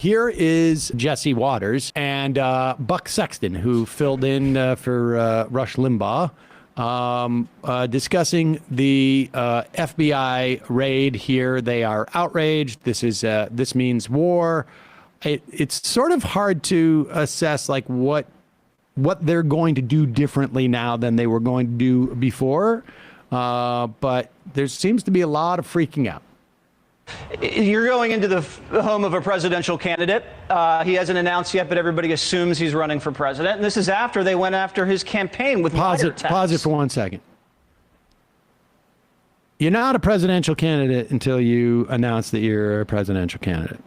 Here is Jessie Watters and Buck Sexton, who filled in for Rush Limbaugh, discussing the FBI raid here. They are outraged. This means war. It's sort of hard to assess like what they're going to do differently now than they were going to do before. But there seems to be a lot of freaking out. You're going into the home of a presidential candidate. He hasn't announced yet, but everybody assumes he's running for president. And this is after they went after his campaign with wiretaps. Pause it for 1 second. You're not a presidential candidate until you announce that you're a presidential candidate.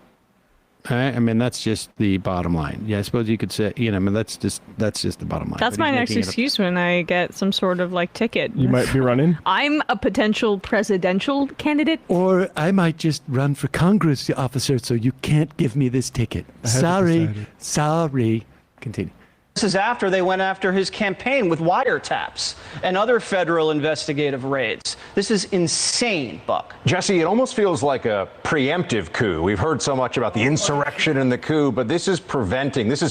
All right? I mean, that's just the bottom line. Yeah, I suppose you could say, I mean, that's just the bottom line. That's my next excuse when I get some sort of like ticket. You might be running. I'm a potential presidential candidate. Or I might just run for Congress officer, so you can't give me this ticket. Sorry. Continue. This is after they went after his campaign with wiretaps and other federal investigative raids. This is insane, Buck. Jesse, it almost feels like a preemptive coup. We've heard so much about the insurrection and the coup, but this is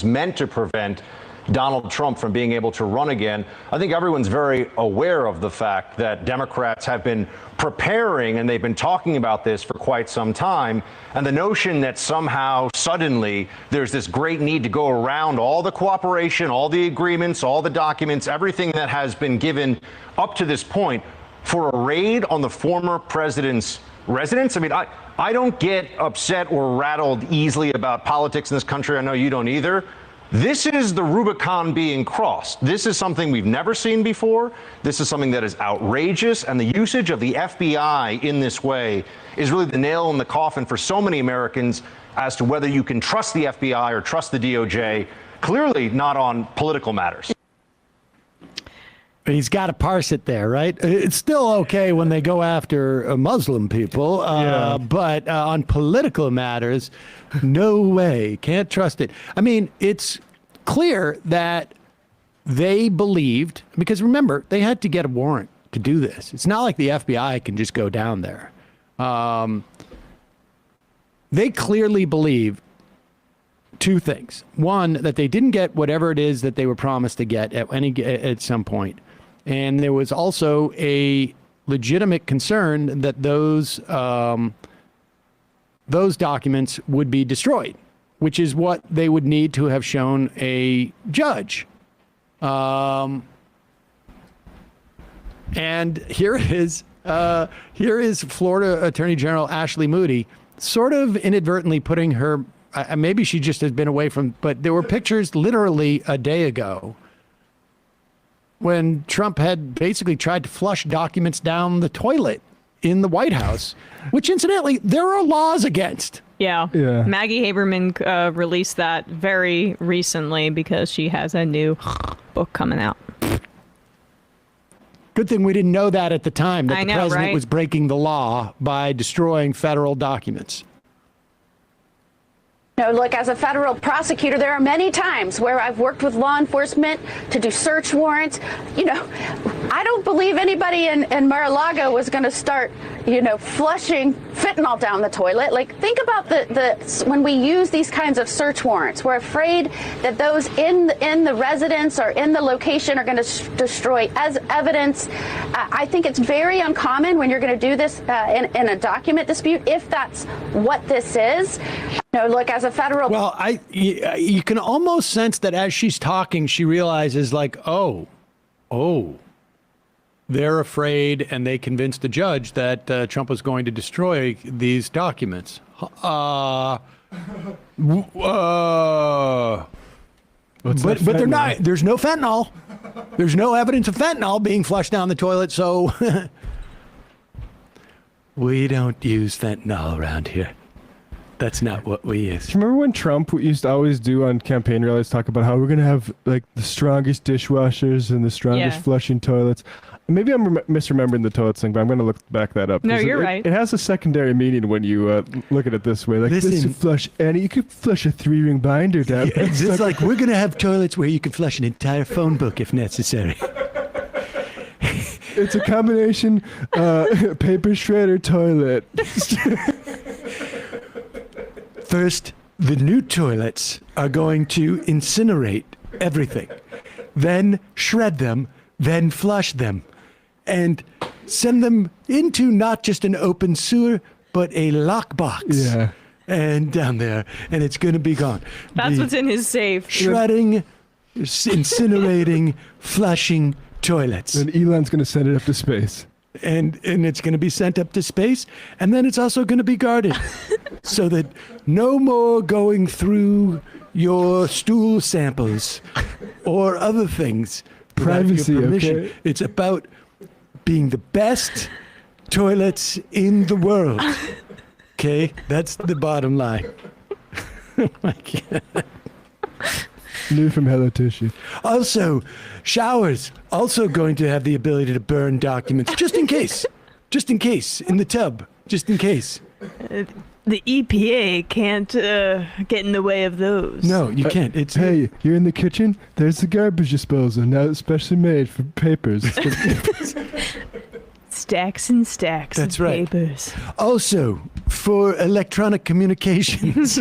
meant to prevent Donald Trump from being able to run again. I think everyone's very aware of the fact that Democrats have been preparing and they've been talking about this for quite some time. And the notion that somehow suddenly there's this great need to go around all the cooperation, all the agreements, all the documents, everything that has been given up to this point for a raid on the former president's residence. I mean, I don't get upset or rattled easily about politics in this country. I know you don't either. This is the Rubicon being crossed. This is something we've never seen before. This is something that is outrageous. And the usage of the FBI in this way is really the nail in the coffin for so many Americans as to whether you can trust the FBI or trust the DOJ, clearly not on political matters. He's got to parse it there, right? It's still okay when they go after Muslim people, but on political matters, no way. Can't trust it. I mean, it's clear that they believed, because remember, they had to get a warrant to do this. It's not like the FBI can just go down there. They clearly believe two things. One, that they didn't get whatever it is that they were promised to get at some point. And there was also a legitimate concern that those documents would be destroyed, which is what they would need to have shown a judge. And here is Florida Attorney General Ashley Moody sort of inadvertently putting her, maybe she just has been away from, but there were pictures literally a day ago when Trump had basically tried to flush documents down the toilet in the White House, which incidentally, there are laws against. Yeah. Maggie Haberman released that very recently because she has a new book coming out. Good thing we didn't know that at the time, that the president right? was breaking the law by destroying federal documents. Look, as a federal prosecutor, there are many times where I've worked with law enforcement to do search warrants. I don't believe anybody in Mar-a-Lago was going to start, flushing fentanyl down the toilet. Like, think about when we use these kinds of search warrants, we're afraid that those in the residence or in the location are going to destroy as evidence. I think it's very uncommon when you're going to do this in a document dispute, if that's what this is. Look, as a federal... Well, you can almost sense that as she's talking, she realizes like, oh, they're afraid, and they convinced the judge that Trump was going to destroy these documents. But they're not. There's no fentanyl. There's no evidence of fentanyl being flushed down the toilet, so we don't use fentanyl around here. That's not what we use. Do you remember when Trump used to always do on campaign rallies, talk about how we're going to have like the strongest dishwashers and the strongest flushing toilets? Maybe I'm misremembering the toilets thing, but I'm going to look back that up. No, you're right. It has a secondary meaning when you look at it this way. Like, this would flush you could flush a 3-ring binder down. Yeah, it's like, we're going to have toilets where you can flush an entire phone book if necessary. It's a combination paper shredder toilet. First, the new toilets are going to incinerate everything, then shred them, then flush them, and send them into not just an open sewer, but a lockbox. Yeah. And down there, and it's going to be gone. That's The what's in his safe. shredding, incinerating, flushing toilets. And Elon's going to send it up to space. And it's going to be sent up to space, and then it's also going to be guarded so that no more going through your stool samples or other things without your Privacy, permission. okay? It's about being the best toilets in the world. Okay, that's the bottom line. Oh my God. New from Hello Tushy. Also, showers also going to have the ability to burn documents, just in case, in the tub, just in case. The EPA can't get in the way of those. No, you can't. It's Hey, you're in the kitchen? There's the garbage disposal, now it's specially made for papers. Stacks and stacks That's of right. papers. Also for electronic communications.